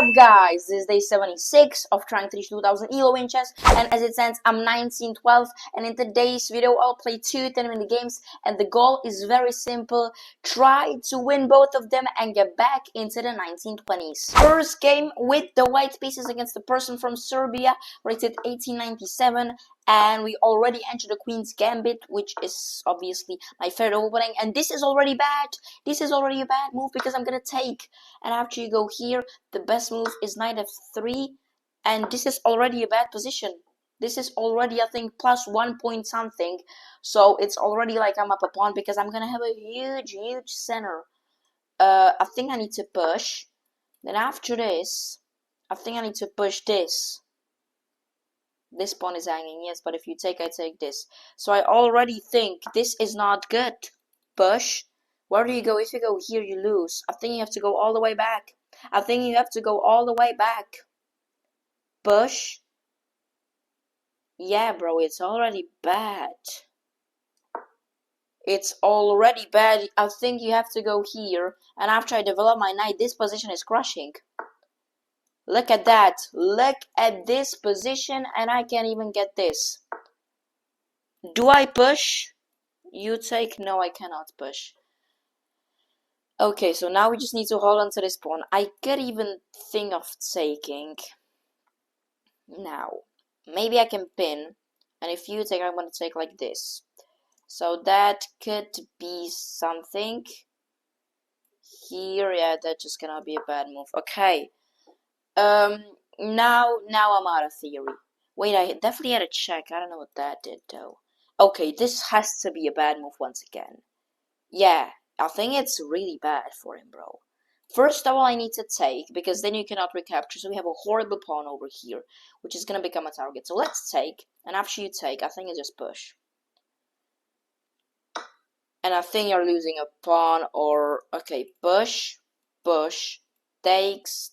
up, guys? This is day 76 of trying to reach 2000 elo in chess, and as it stands, I'm 1912, and in today's video I'll play 2 10-minute games, and the goal is very simple: try to win both of them and get back into the 1920s. First game with the white pieces against the person from Serbia, rated 1897, and we already entered the Queen's Gambit, which is obviously my favorite opening, and this is already bad. This is already a bad move because I'm gonna take, and after you go here, the best move is knight f3, and this is already a bad position. This is already, I think, plus 1 point something, so it's already like I'm up a pawn because I'm gonna have a huge center. I think I need to push. Then after this, I think I need to push this. This pawn is hanging, yes, but if you take, I take this. So I already think this is not good. Push. Where do you go? If you go here, you lose. I think you have to go all the way back. I think you have to go all the way back. Push. Yeah, bro, it's already bad. It's already bad. I think you have to go here. And after I develop my knight, this position is crushing. Look at that. Look at this position, and I can't even get this. Do I push? You take? No, I cannot push. Okay, so now we just need to hold on to this pawn. I could even think of taking. Now, maybe I can pin. And if you take, I'm going to take like this. So that could be something. Here, yeah, that just cannot be a bad move. Okay. Now I'm out of theory. Wait, I definitely had a check. I don't know what that did though. Okay, this has to be a bad move once again. Yeah, I think it's really bad for him, bro. First of all, I need to take, because then you cannot recapture, so we have a horrible pawn over here, which is gonna become a target. So let's take, and after you take, I think you just push. And I think you're losing a pawn, or, okay, push, takes,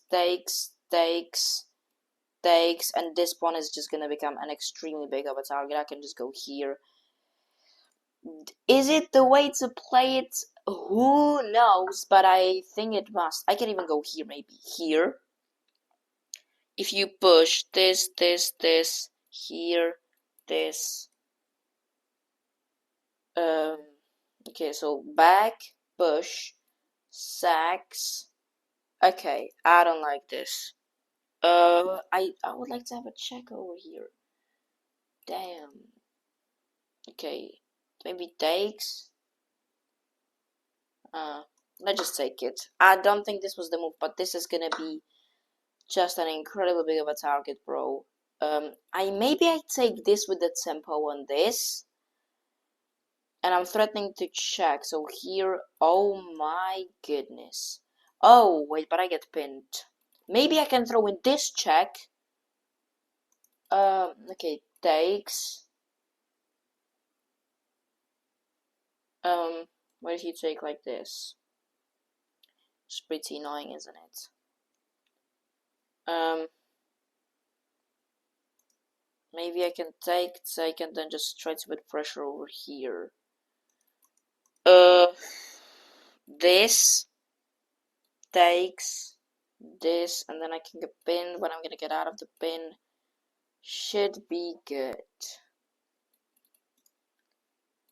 and this pawn is just gonna become an extremely big of a target. I can just go here. Is it the way to play it? Who knows, but I think it must. I can even go here, maybe here. If you push this, here, this. Okay, so back, push, sacks. Okay, I don't like this. I would like to have a check over here. Damn. Okay, maybe takes. Let's just take it. I don't think this was the move, but this is gonna be just an incredibly big of a target, bro. Maybe I take this with the tempo on this. And I'm threatening to check, so here, oh my goodness. Oh, wait, but I get pinned. Maybe I can throw in this check. Okay, takes. What if you take like this? It's pretty annoying, isn't it? Maybe I can take, and then just try to put pressure over here. This takes this, and then I can get pinned. When I'm gonna get out of the pin, should be good.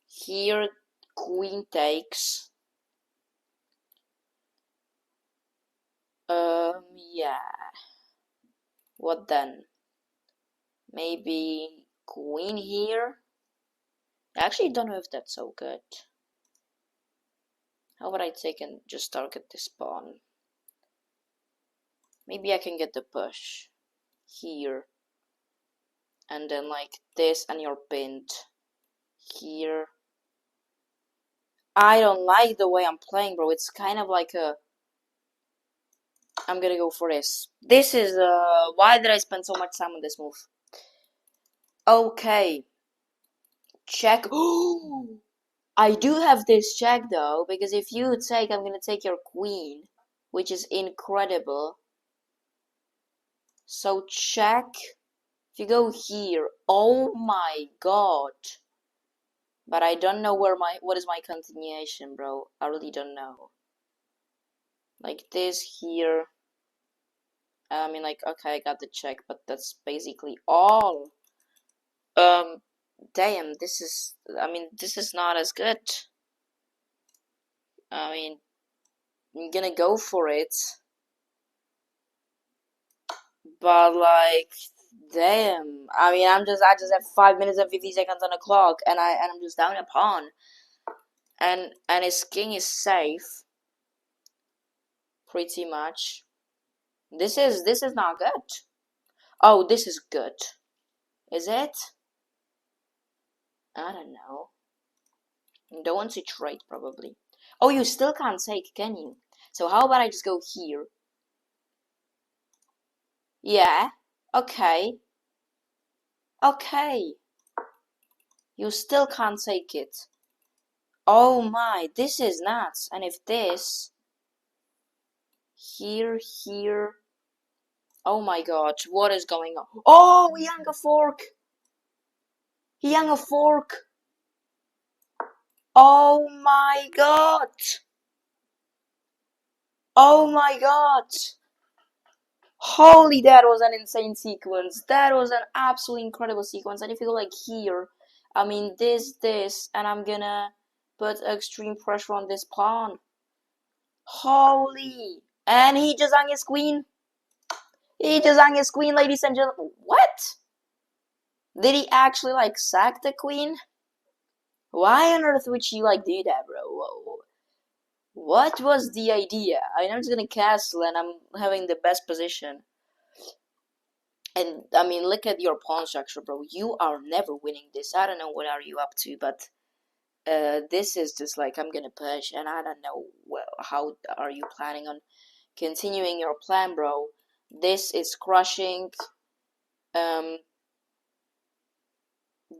Here, queen takes. Yeah. What then? Maybe queen here? I actually don't know if that's so good. How about I take and just target this pawn? Maybe I can get the push here. And then like this, and you're pinned here. I don't like the way I'm playing, bro. It's kind of like a... I'm gonna go for this. This is, why did I spend so much time on this move? Okay. Check. Oh! I do have this check though, because if you take, I'm gonna take your queen, which is incredible. So check. If you go here, oh my god. But I don't know what is my continuation, bro. I really don't know. Like this here. I mean, like, okay, I got the check, but that's basically all. Damn, this is, I mean, this is not as good. I mean, I'm gonna go for it, but like, damn. I mean, I just have 5 minutes and 50 seconds on the clock, and I'm just down a pawn, and his king is safe, pretty much. This is not good. Oh, this is good. Is it? I don't know. Don't want to trade, probably. Oh, you still can't take, can you? So how about I just go here? Yeah. Okay. Okay. You still can't take it. Oh my, this is nuts. And if this... Here, here... Oh my god, what is going on? Oh, he hung a fork! He hung a fork! Oh my god! Oh my god! Holy, that was an insane sequence. That was an absolutely incredible sequence. And if you go like here, I mean this, and I'm gonna put extreme pressure on this pawn. Holy! And he just hung his queen. He just hung his queen, ladies and gentlemen. What? Did he actually like sack the queen? Why on earth would she like do that, bro? Whoa. What was the idea? I mean, I'm just gonna castle and I'm having the best position. And I mean, look at your pawn structure, bro. You are never winning this. I don't know what are you up to, but this is just like I'm gonna push, and I don't know how are you planning on continuing your plan, bro. This is crushing. Um,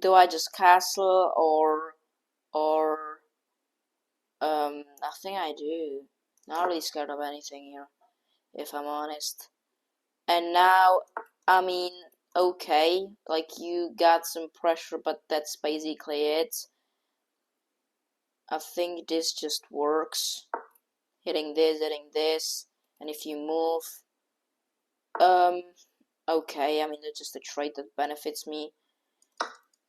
do I just castle or nothing? I do. Not really scared of anything here, if I'm honest. And now, I mean, okay, like you got some pressure, but that's basically it. I think this just works. Hitting this, and if you move, okay, I mean, it's just a trait that benefits me,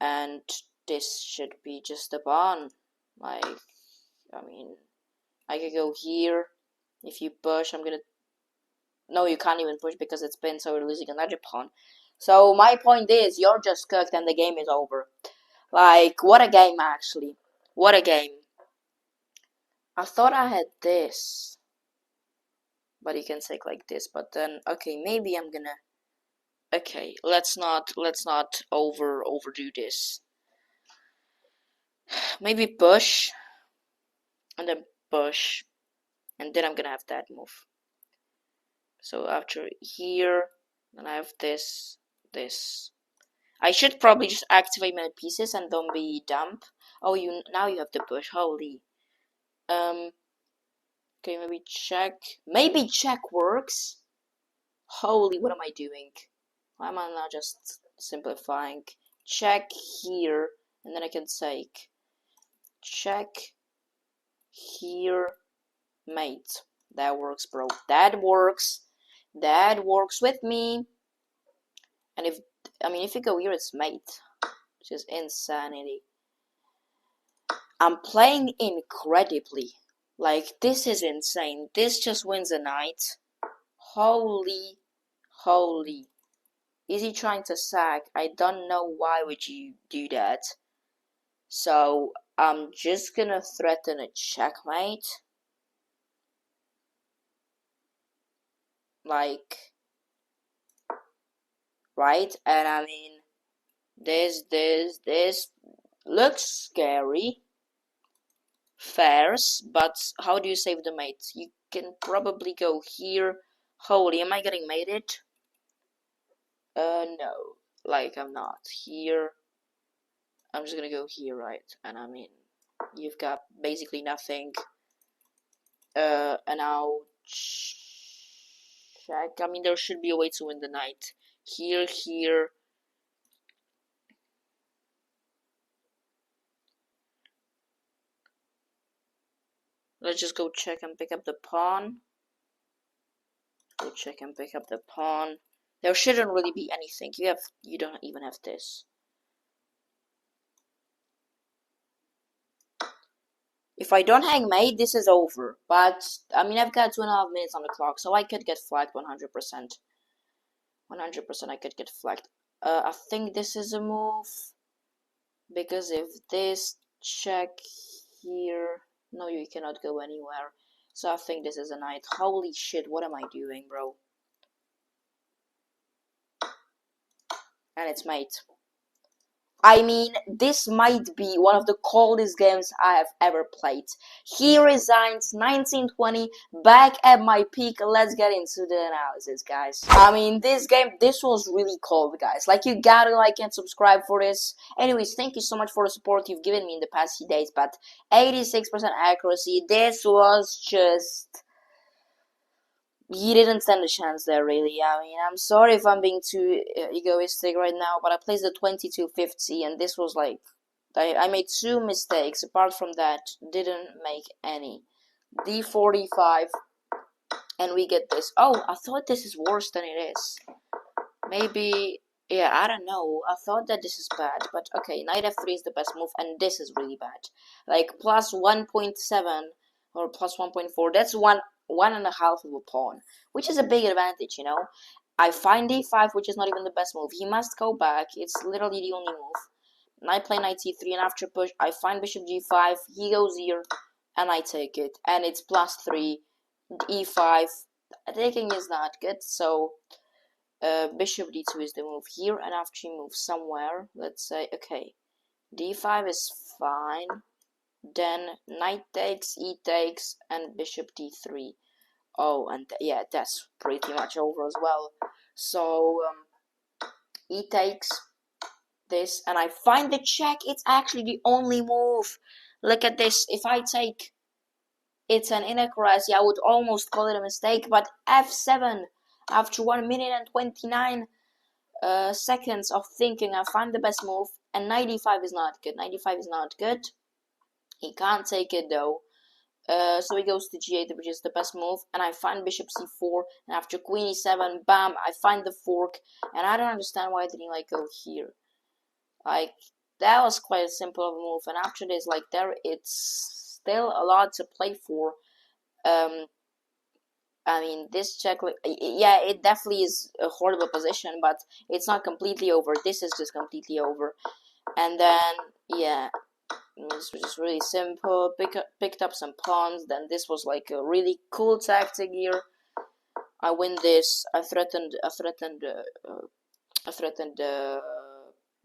and this should be just a pawn. Like, I mean, I could go here. If you push, I'm gonna... No, you can't even push because it's pinned, so you're losing another pawn. So my point is, you're just cooked and the game is over. Like, what a game, actually. What a game. I thought I had this. But you can take like this. But then, okay, maybe I'm gonna... Okay, let's not overdo this. Maybe push. And then push. And then I'm gonna have that move. So after here, then I have this. I should probably just activate my pieces and don't be dumb. Oh, now you have the push. Holy. Okay, maybe check. Maybe check works. Holy, what am I doing? Why am I not just simplifying? Check here, and then I can take check here, mate. That works, bro. That works. That works with me. And if you go here, it's mate, which is insanity. I'm playing incredibly. Like, this is insane. This just wins a knight. Holy. Is he trying to sack? I don't know why would you do that. So, I'm just gonna threaten a checkmate. Like, right? And I mean, this looks scary. Fairs, but how do you save the mate? You can probably go here. Holy, am I getting mated? No. Like, I'm not. Here. I'm just gonna go here, right? And I mean, you've got basically nothing. And I'll check. I mean, there should be a way to win the knight. Here. Let's just go check and pick up the pawn. Go check and pick up the pawn. There shouldn't really be anything. You don't even have this. If I don't hang mate, this is over. But I mean, I've got 2.5 minutes on the clock, so I could get flagged 100%. 100% I could get flagged. I think this is a move, because if this check here, no, you cannot go anywhere. So I think this is a knight. Holy shit, what am I doing, bro? And it's mate. I mean, this might be one of the coldest games I have ever played. He resigns 1920, back at my peak. Let's get into the analysis, guys. I mean, this was really cold, guys. Like, you gotta like and subscribe for this. Anyways, thank you so much for the support you've given me in the past few days, but 86% accuracy, this was just... He didn't stand a chance there, really. I mean, I'm sorry if I'm being too egoistic right now, but I placed the 2250, and this was like... I made 2 mistakes. Apart from that, didn't make any. D45, and we get this. Oh, I thought this is worse than it is. Maybe... Yeah, I don't know. I thought that this is bad, but okay, knight f3 is the best move, and this is really bad. Like, plus 1.7 or plus 1.4, that's 1.5 of a pawn, which is a big advantage, you know. I find d5, which is not even the best move. He must go back. It's literally the only move. And I play knight c3, and after push, I find bishop g5. He goes here, and I take it. And it's plus 3, e5. Taking is not good, so bishop d2 is the move here. And after he moves somewhere, let's say, okay, d5 is fine. Then knight takes, e takes, and bishop d3. Oh, and yeah, that's pretty much over as well. So e takes this, and I find the check. It's actually the only move. Look at this. If I take, it's an inaccuracy. I would almost call it a mistake, but f7 after 1 minute and 29 seconds of thinking, I find the best move, and 95 is not good. 95 is not good. He can't take it though. So he goes to g8, which is the best move, and I find bishop c4, and after queen e7, bam, I find the fork, and I don't understand why I didn't like go here. Like, that was quite a simple of a move, and after this, like, it's still a lot to play for. I mean, this check, like, yeah, it definitely is a horrible position, but it's not completely over. This is just completely over. And then, yeah, this was just really simple. Picked up some pawns. Then this was like a really cool tactic here. I win this. I threatened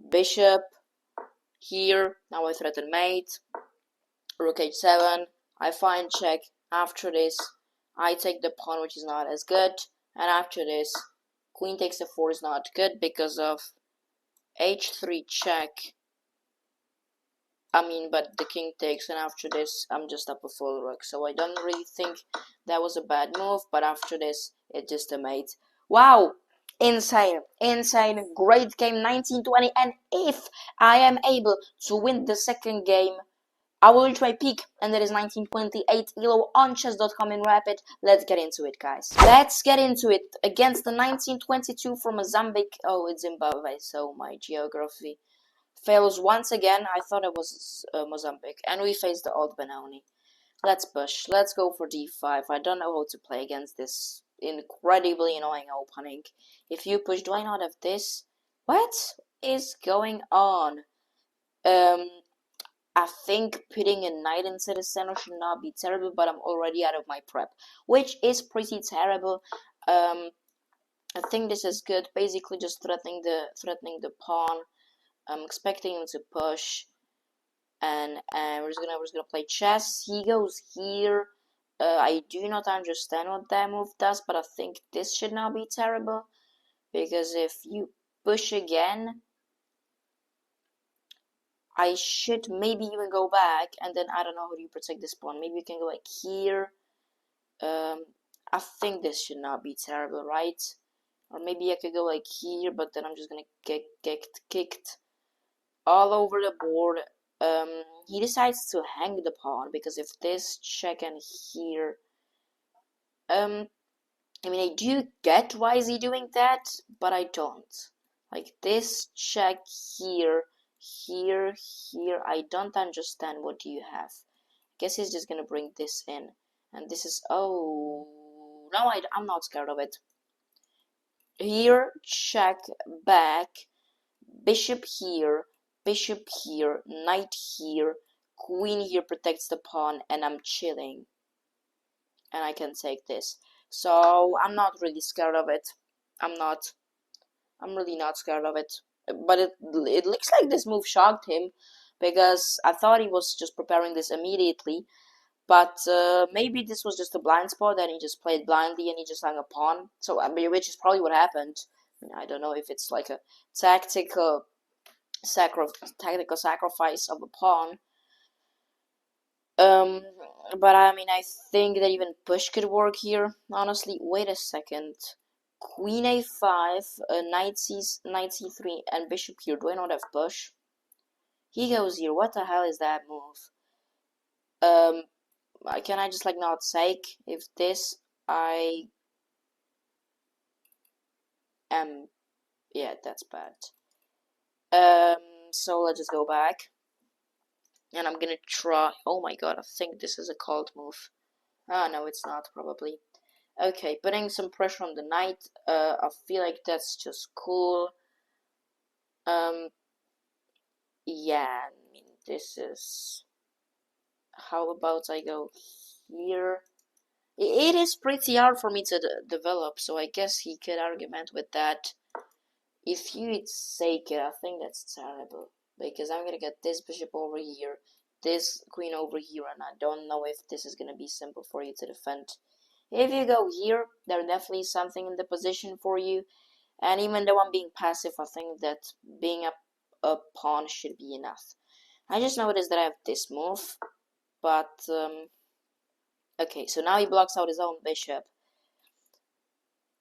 bishop here. Now I threaten mate. Rook h7. I find check. After this, I take the pawn, which is not as good. And after this, queen takes f4 is not good because of h3 check. I mean, but the king takes, and after this, I'm just up a full rook. So I don't really think that was a bad move, but after this, it's just a mate. Wow! Insane. Insane. Great game, 1920. And if I am able to win the second game, I will reach my peak, and that is 1928 elo on chess.com in rapid. Let's get into it, guys. Let's get into it. Against the 1922 from Mozambique. Oh, it's Zimbabwe, so my geography fails once again. I thought it was Mozambique, and we face the old Benoni. Let's push. Let's go for d5. I don't know how to play against this incredibly annoying opening. If you push, do I not have this? What is going on? I think putting a knight into the center should not be terrible, but I'm already out of my prep, which is pretty terrible. I think this is good. Basically, just threatening the pawn. I'm expecting him to push, and we're just gonna play chess. He goes here. I do not understand what that move does, but I think this should not be terrible, because if you push again, I should maybe even go back, and then I don't know how do you protect this pawn. Maybe you can go like here. I think this should not be terrible, right? Or maybe I could go like here, but then I'm just gonna get kicked all over the board. He decides to hang the pawn, because if this check and here, I mean, I do get why is he doing that, but I don't. Like this check here, here, here. I don't understand. What do you have? I guess he's just gonna bring this in, and this is oh no, I'm not scared of it. Here, check back, bishop here, knight here, queen here protects the pawn, and I'm chilling, and I can take this. So I'm not really scared of it. I'm really not scared of it. But it looks like this move shocked him, because I thought he was just preparing this immediately. But maybe this was just a blind spot and he just played blindly and he just hung a pawn. So I mean, which is probably what happened. I don't know if it's like a tactical sacrifice of a pawn. But I mean, I think that even push could work here. Honestly, wait a second. Queen a5, knight c3, and bishop here. Do I not have push? He goes here. What the hell is that move? Can I just like not take if this I am? Yeah, that's bad. So let's just go back, and I'm gonna try. Oh my god, I think this is a called move. Ah, no, it's not probably. Okay, putting some pressure on the knight. I feel like that's just cool. Yeah, I mean this is. How about I go here? It is pretty hard for me to develop, so I guess he could argument with that. If you take it, I think that's terrible, because I'm gonna get this bishop over here, this queen over here, and I don't know if this is gonna be simple for you to defend. If you go here, there's definitely something in the position for you, and even though I'm being passive, I think that being a pawn should be enough. I just noticed that I have this move, but okay, so now he blocks out his own bishop.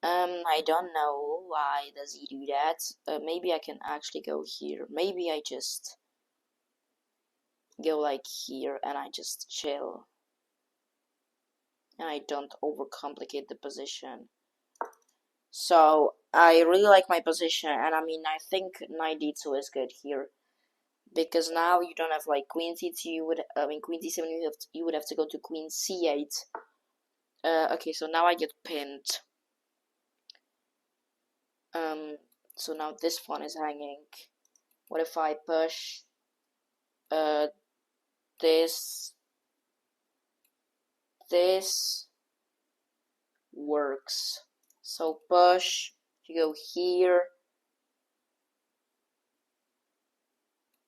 I don't know why does he do that. Maybe I can actually go here. Maybe I just go like here and I just chill. And I don't overcomplicate the position. So I really like my position, and I mean I think knight d2 is good here. Because now you don't have like queen c2, queen d7, you would have to go to queen c8. Okay, so now I get pinned. So now this pawn is hanging. What if I push this works? So push, you go here.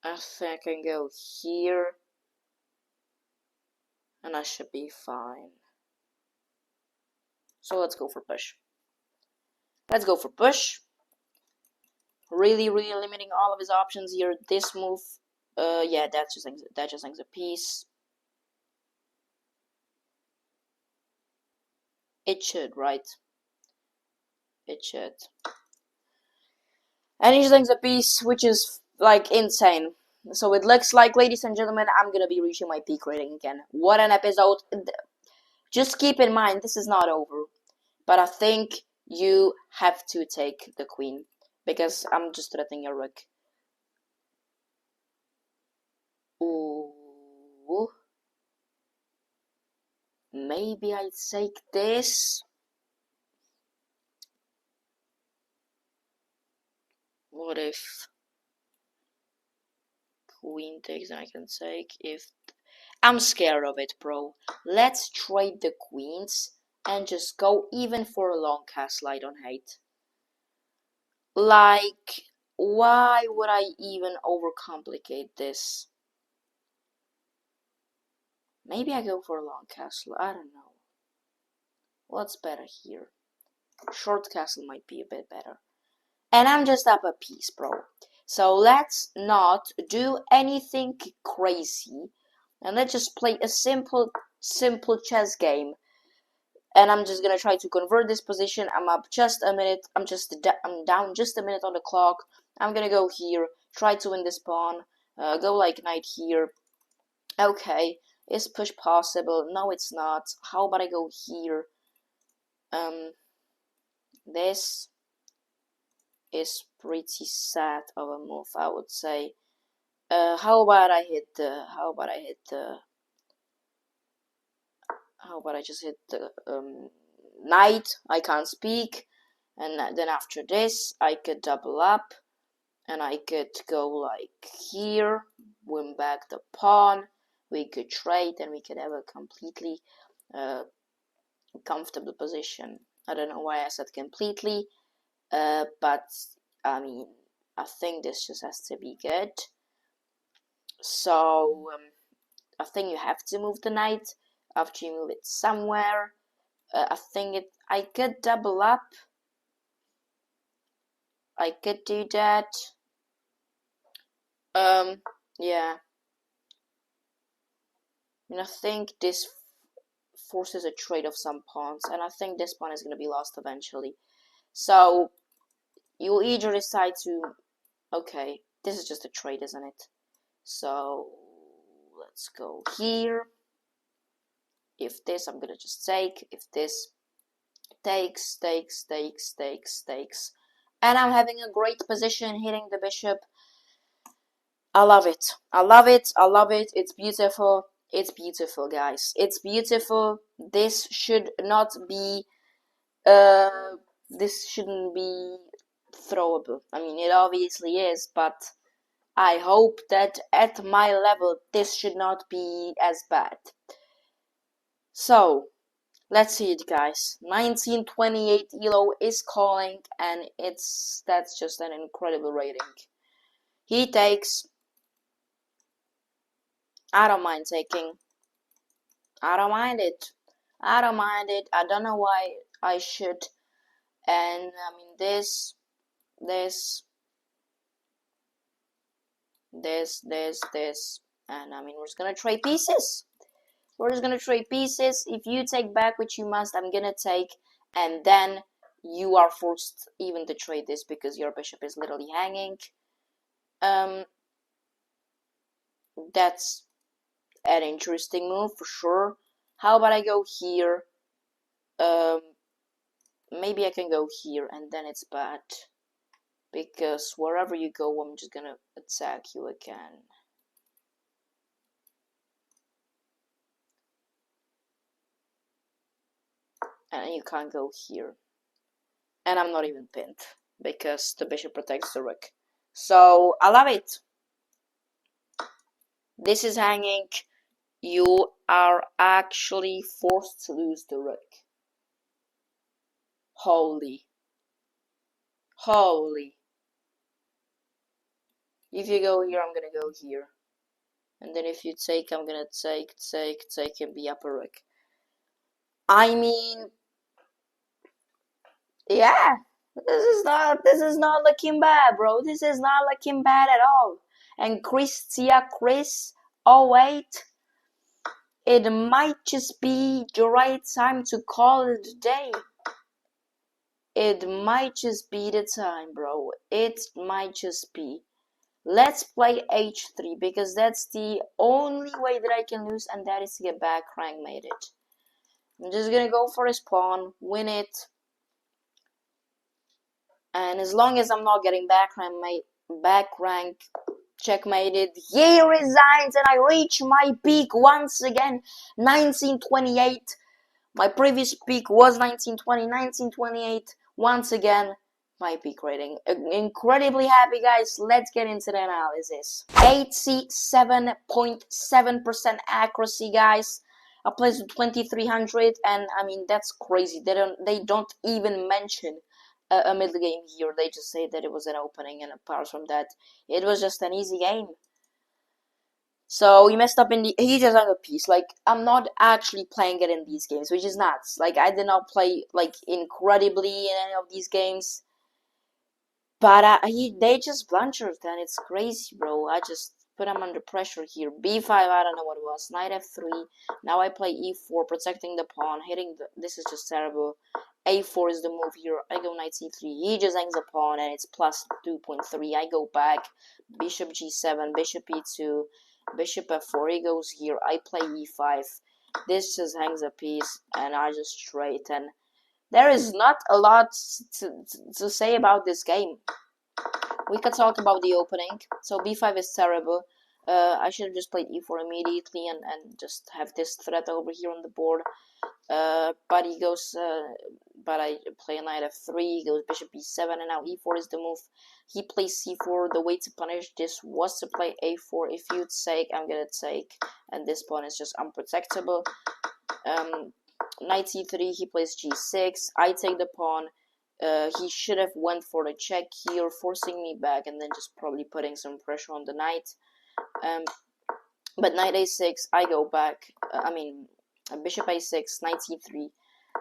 I think I can go here, and I should be fine. So let's go for push. Let's go for push. Really limiting all of his options here. This move, yeah, that just hangs a piece. It should, right? It should. And he just hangs a piece, which is like insane. So it looks like, ladies and gentlemen, I'm gonna be reaching my peak rating again. What an episode! Just keep in mind, this is not over. But I think you have to take the queen, because I'm just threatening your rook. Ooh. Maybe I take this. What if queen takes and I can take? If I'm scared of it, bro. Let's trade the queens and just go even for a long castle. I don't hate. Like, why would I even overcomplicate this? Maybe I go for a long castle. I don't know. What's better here? Short castle might be a bit better. And I'm just up a piece, bro. So let's not do anything crazy. And let's just play a simple chess game. And I'm just gonna try to convert this position. I'm up just a minute. I'm down just a minute on the clock. I'm gonna go here, try to win this pawn. Go like knight here. Okay, is push possible? No, it's not. How about I go here? This is pretty sad of a move, I would say. How about I just hit the knight? I can't speak, and then after this I could double up, and I could go like here, win back the pawn. We could trade, and we could have a completely comfortable position. I don't know why I said completely, but I mean, I think this just has to be good. So I think you have to move the knight after you move it somewhere. I could double up. I could do that. Yeah. And I think this forces a trade of some pawns, and I think this pawn is going to be lost eventually. So you'll either decide to, okay, this is just a trade, isn't it? So let's go here. If this, I'm gonna just take. If this takes, and I'm having a great position hitting the bishop. I love it. I love it. I love it. It's beautiful. It's beautiful, guys. It's beautiful. This should not be. This shouldn't be throwable. I mean, it obviously is, but I hope that at my level, this should not be as bad. So, let's see it, guys. 1928 ELO is calling, and that's just an incredible rating. He takes. I don't mind taking. I don't mind it. I don't mind it. I don't know why I should. And I mean this, and I mean we're just gonna trade pieces. We're just gonna trade pieces. If you take back which you must, I'm gonna take, and then you are forced even to trade this because your bishop is literally hanging. That's an interesting move for sure. How about I go here? Maybe I can go here, and then it's bad. Because wherever you go, I'm just gonna attack you again. And you can't go here. And I'm not even pinned, because the bishop protects the rook. So, I love it. This is hanging. You are actually forced to lose the rook. Holy. If you go here, I'm gonna go here. And then if you take, I'm gonna take, and be upper rook. I mean, yeah, this is not looking bad, bro. This is not looking bad at all. And Chris, oh wait, it might just be the right time to call it a day. It might just be the time, bro. It might just be. Let's play h3 because that's the only way that I can lose, and that is to get back rank mated. I'm just gonna go for his pawn, win it. And as long as I'm not getting back rank checkmated, he resigns and I reach my peak once again. 1928. My previous peak was 1920, 1928. Once again, my peak rating. Incredibly happy, guys. Let's get into the analysis. 87.7% accuracy, guys. I placed 2300, and I mean that's crazy. They don't even mention a middle game here. They just say that it was an opening, and apart from that, it was just an easy game. So he messed up he just hung a piece. Like, I'm not actually playing it in these games, which is nuts. Like, I did not play like incredibly in any of these games, but they just blundered, and it's crazy, bro. I just put him under pressure here. b5, I don't know what it was. Knight f3. Now I play e4, protecting the pawn, hitting this is just terrible. a4 is the move here. I go knight c3. He just hangs a pawn, and it's plus 2.3. I go back. Bishop g7, bishop e2, bishop f4. He goes here. I play e5. This just hangs a piece, and I just straight. And there is not a lot to say about this game. We could talk about the opening. So b5 is terrible. I should have just played e4 immediately and just have this threat over here on the board. But he goes, but I play knight f3, he goes bishop b7, and now e4 is the move. He plays c4. The way to punish this was to play a4. If you take, I'm gonna take, and this pawn is just unprotectable. Knight c3, he plays g6. I take the pawn. He should have went for the check here, forcing me back, and then just probably putting some pressure on the knight. But knight a6, I go back. Bishop a6, knight c3,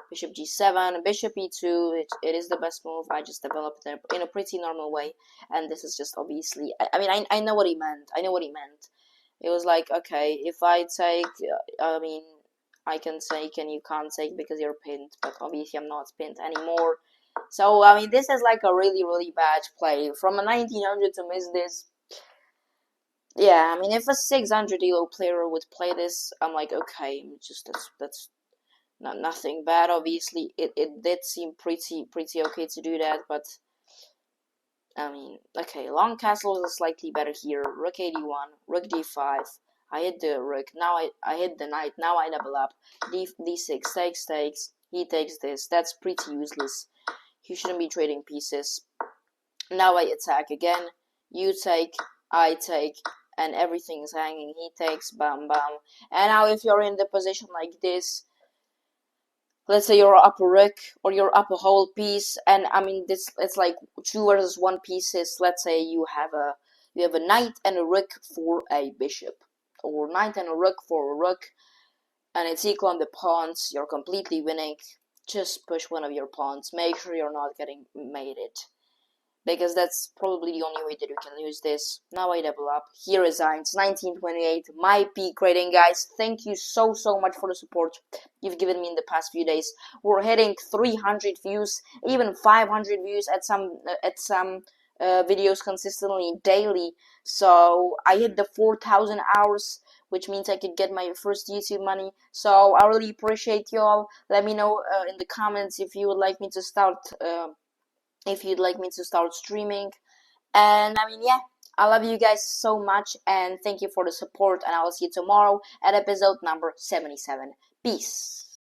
bishop g7, bishop e2. It is the best move. I just developed it in a pretty normal way, and this is just obviously. I know what he meant. I know what he meant. It was like, okay, if I take, I can take and you can't take because you're pinned, but obviously I'm not pinned anymore. So, this is like a really, really bad play. From a 1900 to miss this, yeah, if a 600 elo player would play this, I'm like, okay, just that's nothing bad. Obviously, it did seem pretty okay to do that, but okay, long castle is slightly better here. Rook 81, rook d5. I hit the rook. Now I hit the knight. Now I double up. d6 takes. He takes this. That's pretty useless. He shouldn't be trading pieces. Now I attack again. You take. I take. And everything is hanging. He takes, bam, bam. And now if you're in the position like this, let's say you're up a rook or you're up a whole piece, and this, it's like 2 versus 1 pieces. Let's say you have a knight and a rook for a bishop, or knight and a rook for a rook, and it's equal on the pawns. You're completely winning. Just push one of your pawns. Make sure you're not getting mated, because that's probably the only way that you can lose this. Now I double up. Here is 1928, my peak rating, guys. Thank you so much for the support you've given me in the past few days. We're hitting 300 views, even 500 views at some videos consistently daily. So I hit the 4,000 hours, which means I could get my first YouTube money. So I really appreciate y'all. Let me know in the comments if you would like me to start streaming. And yeah, I love you guys so much, and thank you for the support, and I will see you tomorrow at episode number 77. Peace.